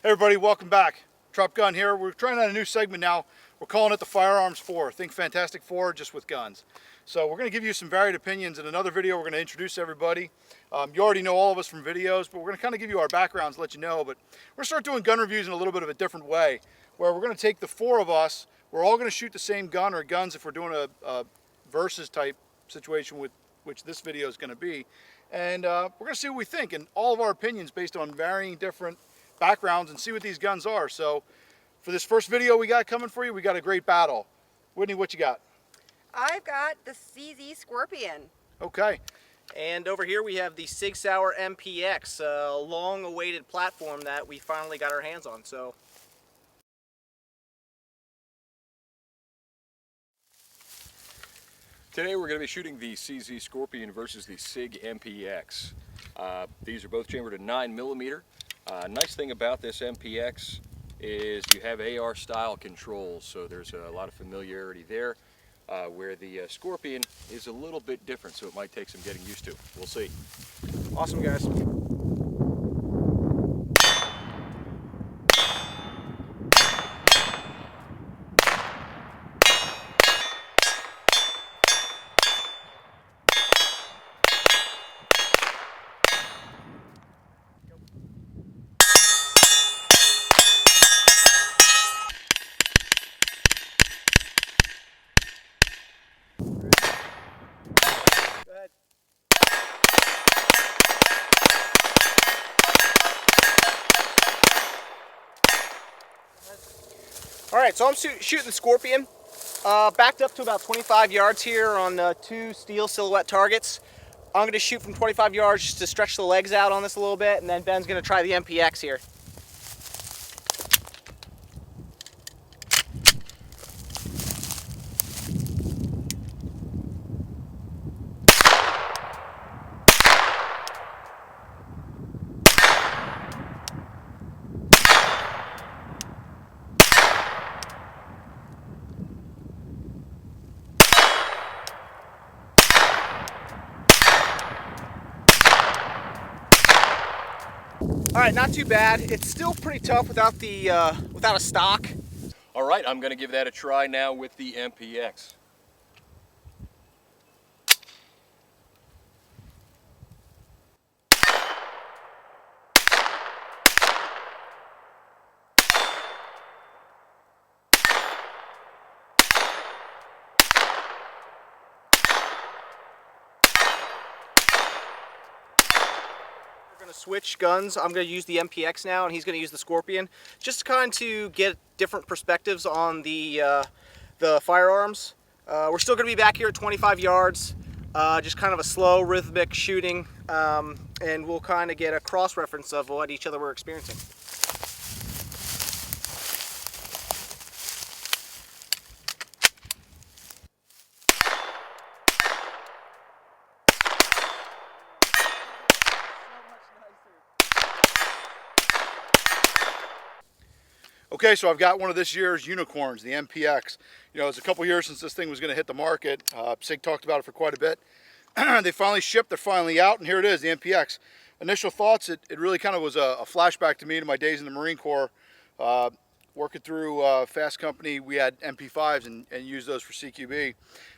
Hey everybody, welcome back. Trop Gun here. We're trying out a new segment now. We're calling it the Firearms Four. Think Fantastic Four, just with guns. So we're going to give you some varied opinions. In another video, we're going to introduce everybody. You already know all of us from videos, but we're going to kind of give you our backgrounds, let you know. But we're going to start doing gun reviews in a little bit of a different way, where we're going to take the four of us. We're all going to shoot the same gun or guns if we're doing a versus type situation, with which this video is going to be. And we're going to see what we think, and all of our opinions based on varying different backgrounds, and see what these guns are. So for this first video we got coming for you, we got a great battle. Whitney, what you got? I've got the CZ Scorpion. Okay. And over here we have the Sig MPX, a long-awaited platform that we finally got our hands on. So today we're going to be shooting the CZ Scorpion versus the Sig MPX. These are both chambered at 9mm. Nice thing about this MPX is you have AR style controls, so there's a lot of familiarity there, where the Scorpion is a little bit different, so it might take some getting used to. We'll see. awesome, guys. Alright, so I'm shooting the Scorpion, backed up to about 25 yards here on two steel silhouette targets. I'm going to shoot from 25 yards just to stretch the legs out on this a little bit, and then Ben's going to try the MPX here. All right, not too bad. It's still pretty tough without a stock. All right, I'm going to give that a try now with the MPX. We're going to switch guns. I'm going to use the MPX now, and he's going to use the Scorpion, just kind of to get different perspectives on the firearms. We're still going to be back here at 25 yards, just kind of a slow, rhythmic shooting, and we'll kind of get a cross-reference of what each other were experiencing. Okay, so I've got one of this year's unicorns, the MPX. You know, it's a couple years since this thing was going to hit the market. Sig talked about it for quite a bit. They finally shipped, they're finally out, and here it is, the MPX. Initial thoughts, it really kind of was a flashback to me to my days in the Marine Corps. Working through Fast Company, we had MP5s and used those for CQB.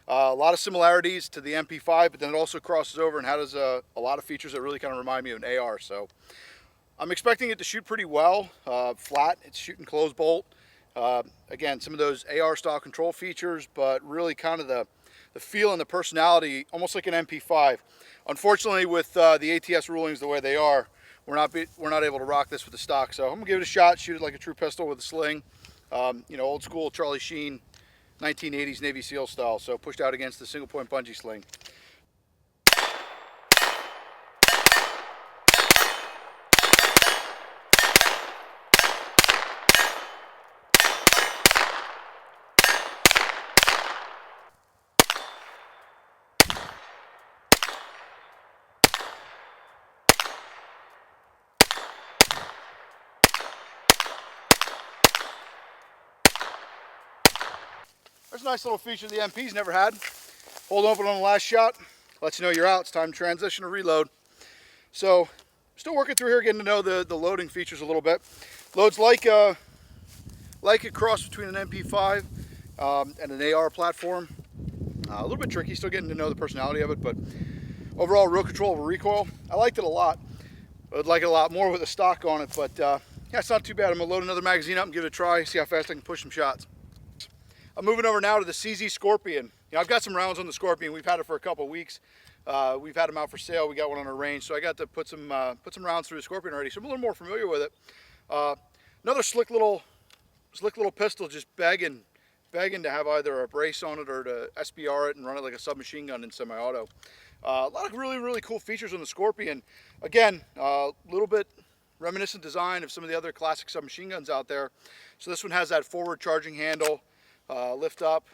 A lot of similarities to the MP5, but then it also crosses over and has a lot of features that really kind of remind me of an AR. So I'm expecting it to shoot pretty well, flat. It's shooting closed bolt. Again, some of those AR style control features, but really kind of the feel and the personality, almost like an MP5. Unfortunately, with the ATS rulings the way they are, we're not able to rock this with the stock. So I'm gonna give it a shot, shoot it like a true pistol with a sling. You know, old school Charlie Sheen, 1980s Navy SEAL style. So pushed out against the single point bungee sling. There's a nice little feature the MP's never had. Hold open on the last shot, lets you know you're out. It's time to transition to reload. So Still working through here, getting to know the loading features a little bit. Loads like a cross between an MP5 and an AR platform. A little bit tricky, still getting to know the personality of it, but overall real control over recoil. I liked it a lot. I'd like it a lot more with the stock on it, but yeah, it's not too bad. I'm gonna load another magazine up and give it a try, see how fast I can push some shots. I'm moving over now to the CZ Scorpion. You know, I've got some rounds on the Scorpion. We've had it for a couple of weeks. We've had them out for sale. We got one on our range, so I got to put some rounds through the Scorpion already, so I'm a little more familiar with it. Another slick little pistol, just begging to have either a brace on it or to SBR it and run it like a submachine gun in semi-auto. A lot of really cool features on the Scorpion. Again, a little bit reminiscent design of some of the other classic submachine guns out there. So this one has that forward charging handle, lift up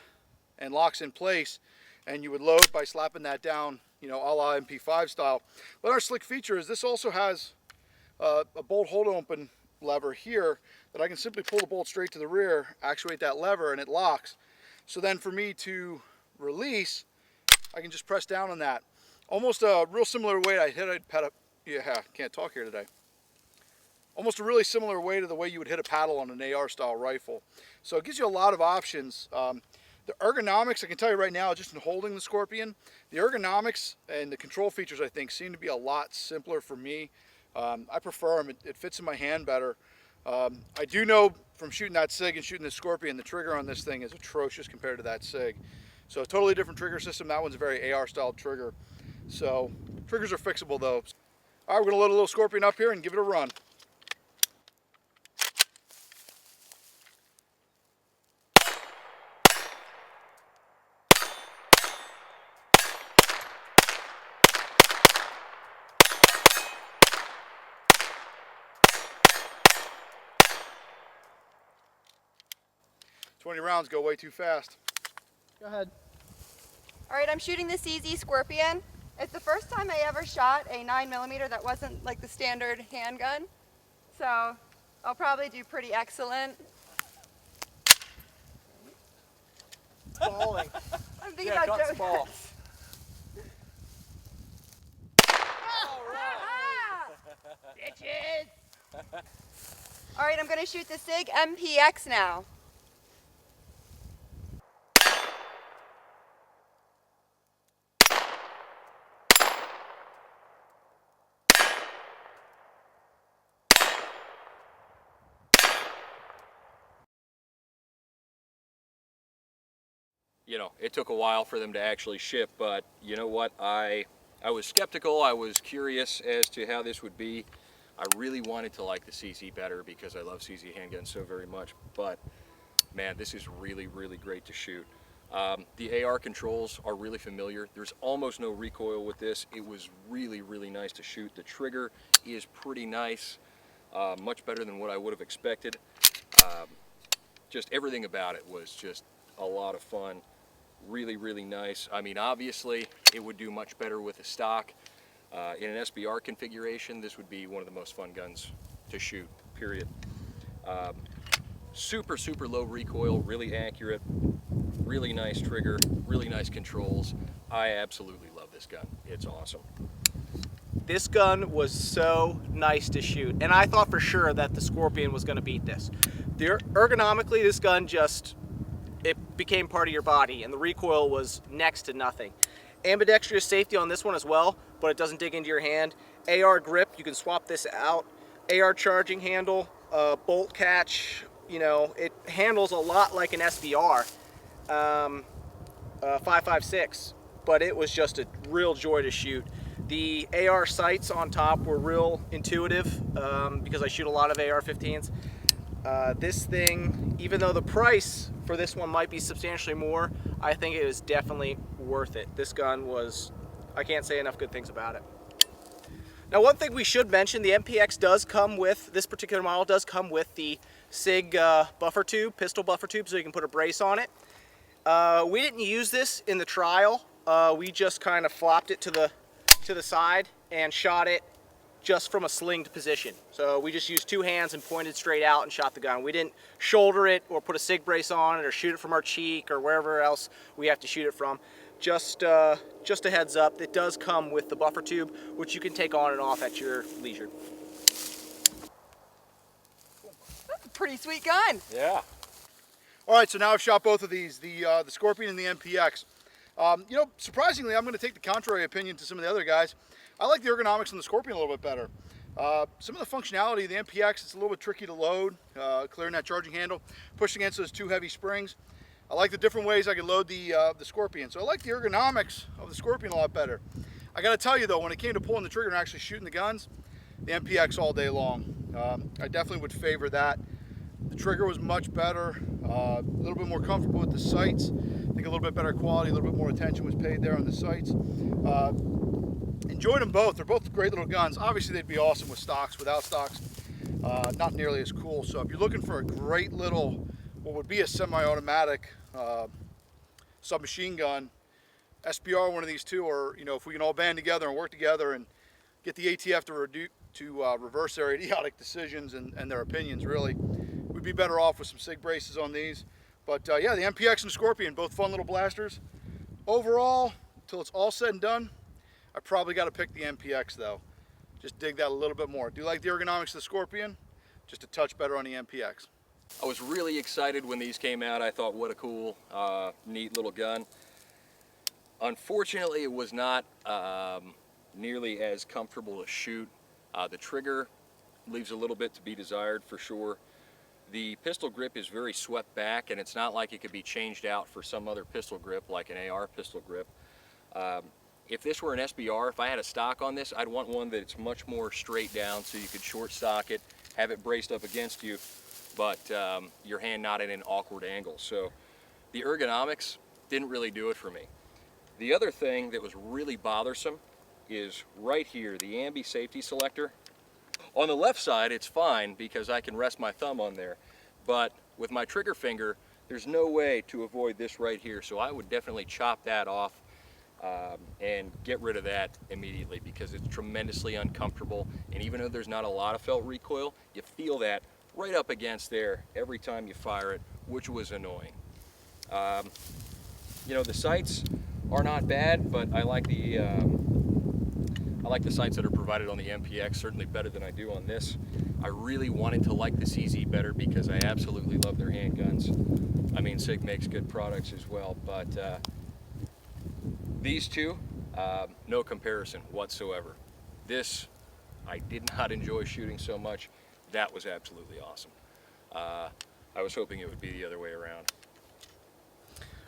and locks in place, and you would load by slapping that down, you know, a la MP5 style. But our slick feature is this also has a bolt hold open lever here that I can simply pull the bolt straight to the rear, actuate that lever, and it locks. So then for me to release, I can just press down on that. Almost a real similar way can't talk here today. Almost a really similar way to the way you would hit a paddle on an AR style rifle. So it gives you a lot of options. The ergonomics, I can tell you right now, just in holding the Scorpion, the ergonomics and the control features, I think, seem to be a lot simpler for me. I prefer them. It fits in my hand better. I do know from shooting that Sig and shooting the Scorpion, the trigger on this thing is atrocious compared to that Sig. So a totally different trigger system. That one's a very AR style trigger. So triggers are fixable though. All right, we're gonna load a little Scorpion up here and give it a run. "20 rounds go way too fast." Go ahead. All right, I'm shooting the CZ Scorpion. It's the first time I ever shot a 9mm that wasn't like the standard handgun. So I'll probably do pretty excellent. Falling. I'm thinking about guts Joe. fall. Bitches! All right, I'm gonna shoot the Sig MPX now. You know, it took a while for them to actually ship, but you know what? I was skeptical. I was curious as to how this would be. I really wanted to like the CZ better because I love CZ handguns so very much, but man, this is really great to shoot. The AR controls are really familiar. There's almost no recoil with this. It was really nice to shoot. The trigger is pretty nice, much better than what I would have expected. Just everything about it was just a lot of fun. Really nice. I mean, obviously it would do much better with a stock. In an SBR configuration, this would be one of the most fun guns to shoot, period. Super low recoil, really accurate, really nice trigger, really nice controls. I absolutely love this gun. It's awesome. This gun was so nice to shoot, and I thought for sure that the Scorpion was going to beat this. Ergonomically, this gun it became part of your body, and the recoil was next to nothing. Ambidextrous safety on this one as well, but it doesn't dig into your hand. AR grip, you can swap this out. AR charging handle, bolt catch, you know, it handles a lot like an SBR 5.56, but it was just a real joy to shoot. The AR sights on top were real intuitive because I shoot a lot of AR-15s. This thing, even though the price for this one might be substantially more, I think it is definitely worth it. This gun was, I can't say enough good things about it. Now, one thing we should mention, the MPX does come with, this particular model does come with the Sig buffer tube, pistol buffer tube, so you can put a brace on it. We didn't use this in the trial. We just kind of flopped it to the side and shot it just from a slinged position. So we just used two hands and pointed straight out and shot the gun. We didn't shoulder it or put a Sig brace on it or shoot it from our cheek or wherever else we have to shoot it from. just a heads up, it does come with the buffer tube, which you can take on and off at your leisure. That's a pretty sweet gun. Yeah. All right, so now I've shot both of these, the Scorpion and the MPX. You know, surprisingly, I'm going to take the contrary opinion to some of the other guys. I like the ergonomics on the Scorpion a little bit better. Some of the functionality of the MPX, it's a little bit tricky to load, clearing that charging handle, pushing against those two heavy springs. I like the different ways I can load the Scorpion. So I like the ergonomics of the Scorpion a lot better. I got to tell you though, when it came to pulling the trigger and actually shooting the guns, the MPX all day long. I definitely would favor that. The trigger was much better, a little bit more comfortable with the sights. I think a little bit better quality, a little bit more attention was paid there on the sights. Enjoyed them both. They're both great little guns. Obviously they'd be awesome with stocks. Without stocks, not nearly as cool. So if you're looking for a great little, what would be a semi-automatic submachine gun, SBR one of these two, or you know, if we can all band together and work together and get the ATF to reverse their idiotic decisions and their opinions, really, we'd be better off with some SIG braces on these. But yeah, the MPX and the Scorpion, both fun little blasters. Overall, until it's all said and done, I probably got to pick the MPX though. Just dig that a little bit more. Do you like the ergonomics of the Scorpion? Just a touch better on the MPX. I was really excited when these came out. I thought, what a cool, neat little gun. Unfortunately, it was not nearly as comfortable to shoot. The trigger leaves a little bit to be desired for sure. The pistol grip is very swept back, and it's not like it could be changed out for some other pistol grip, like an AR pistol grip. If this were an SBR, if I had a stock on this, I'd want one that's much more straight down so you could short stock it, have it braced up against you, but your hand not at an awkward angle. So the ergonomics didn't really do it for me. The other thing that was really bothersome is right here, the ambi safety selector. On the left side, it's fine because I can rest my thumb on there, but with my trigger finger, there's no way to avoid this right here. So I would definitely chop that off and get rid of that immediately because it's tremendously uncomfortable. And even though there's not a lot of felt recoil, you feel that right up against there every time you fire it, which was annoying. You know, the sights are not bad, but I like the sights that are provided on the MPX, certainly better than I do on this. I really wanted to like the CZ better because I absolutely love their handguns. I mean, SIG makes good products as well, but these two, no comparison whatsoever. This, I did not enjoy shooting so much. That was absolutely awesome. I was hoping it would be the other way around.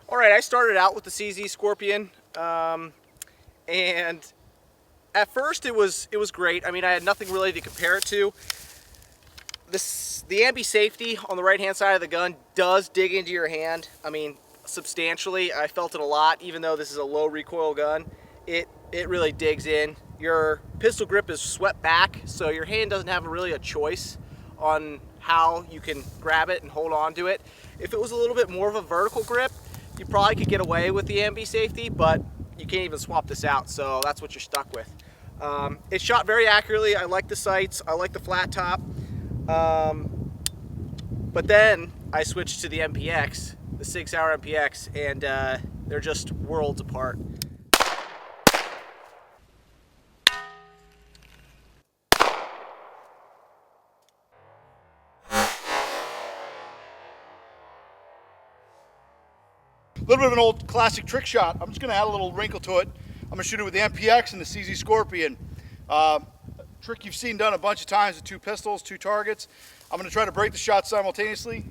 All right, I started out with the CZ Scorpion, and at first it was great. I mean, I had nothing really to compare it to. The ambi safety on the right hand side of the gun does dig into your hand. I mean, substantially. I felt it a lot, even though this is a low recoil gun. It really digs in. Your pistol grip is swept back, so your hand doesn't have really a choice on how you can grab it and hold on to it. If it was a little bit more of a vertical grip, you probably could get away with the ambi safety, but you can't even swap this out, so that's what you're stuck with. It shot very accurately. I like the sights. I like the flat top. But then I switched to the MPX, the Sig Sauer MPX, and they're just worlds apart. A little bit of an old classic trick shot. I'm just going to add a little wrinkle to it. I'm going to shoot it with the MPX and the CZ Scorpion. Trick you've seen done a bunch of times with two pistols, two targets. I'm going to try to break the shot simultaneously.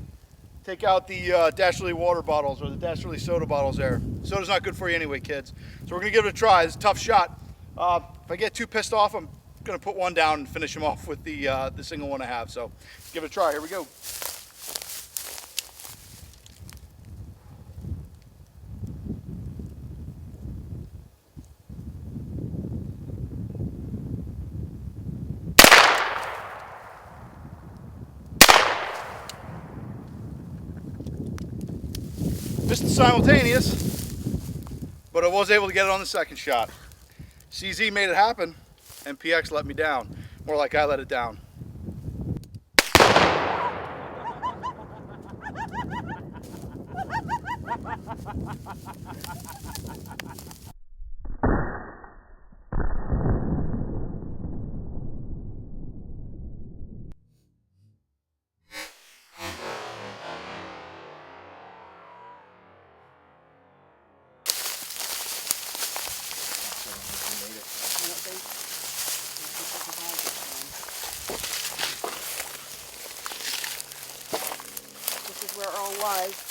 Take out the Dashley water bottles or the Dashley soda bottles there. Soda's not good for you anyway, kids. So we're going to give it a try. It's a tough shot. If I get too pissed off, I'm going to put one down and finish him off with the single one I have. So give it a try. Here we go. Just simultaneous, but I was able to get it on the second shot. CZ made it happen, MPX let me down. More like I let it down. This is where Earl was.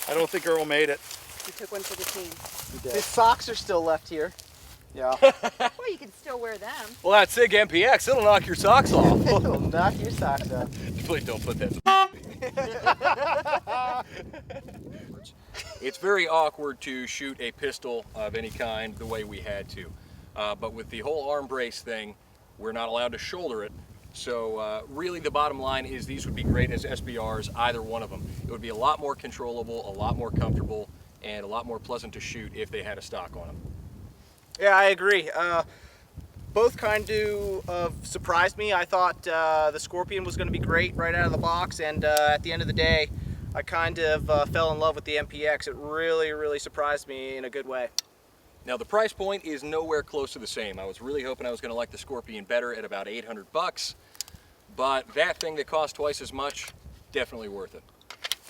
I don't think Earl made it. He took one for the team. His socks are still left here. Yeah. Well, you can still wear them. Well, that Sig MPX, it'll knock your socks off. It'll knock your socks off. Please don't put that. It's very awkward to shoot a pistol of any kind the way we had to. But with the whole arm brace thing, we're not allowed to shoulder it. So really the bottom line is these would be great as SBRs, either one of them. It would be a lot more controllable, a lot more comfortable, and a lot more pleasant to shoot if they had a stock on them. Yeah, I agree. Both kind of surprised me. I thought the Scorpion was going to be great right out of the box, and at the end of the day, I kind of fell in love with the MPX. It really, really surprised me in a good way. Now the price point is nowhere close to the same. I was really hoping I was going to like the Scorpion better at about 800 bucks, but that thing that cost twice as much, definitely worth it.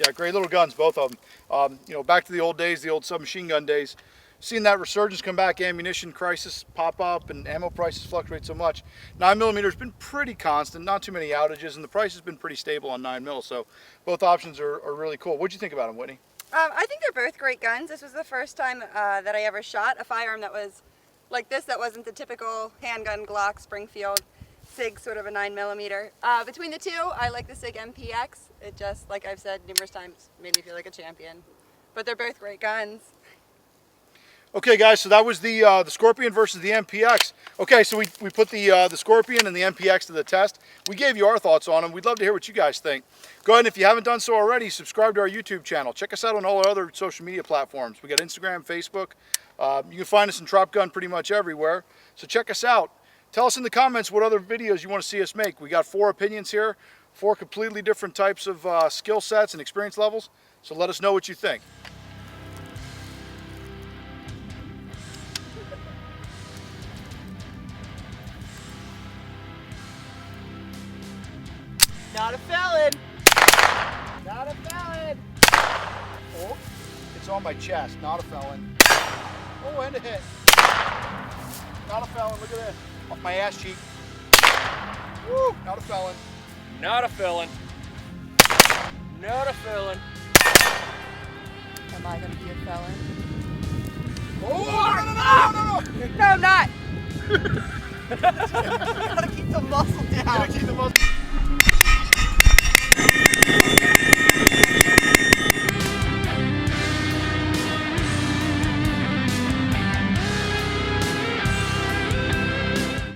Yeah, great little guns, both of them. You know, back to the old days, the old submachine gun days. Seeing that resurgence come back, ammunition crisis pop up, and ammo prices fluctuate so much. 9mm has been pretty constant, not too many outages, and the price has been pretty stable on 9mm. So both options are really cool. What'd you think about them, Whitney? I think they're both great guns. This was the first time that I ever shot a firearm that was like this, that wasn't the typical handgun Glock, Springfield, Sig sort of a 9mm. Between the two, I like the Sig MPX. It just, like I've said numerous times, made me feel like a champion. But they're both great guns. Okay, guys, so that was the Scorpion versus the MPX. Okay, so we put the Scorpion and the MPX to the test. We gave you our thoughts on them. We'd love to hear what you guys think. Go ahead, and if you haven't done so already, subscribe to our YouTube channel. Check us out on all our other social media platforms. We got Instagram, Facebook. You can find us in Trop Gun pretty much everywhere. So check us out. Tell us in the comments what other videos you want to see us make. We got 4 opinions here, 4 completely different types of skill sets and experience levels. So let us know what you think. Not a felon! Not a felon! Oh, it's on my chest, not a felon. Oh, and a hit. Not a felon, look at this. Off my ass cheek. Woo, not a felon. Not a felon. Not a felon. Am I going to be a felon? Oh, no. No, I'm not! Gotta keep the muscle down. Gotta keep the muscle.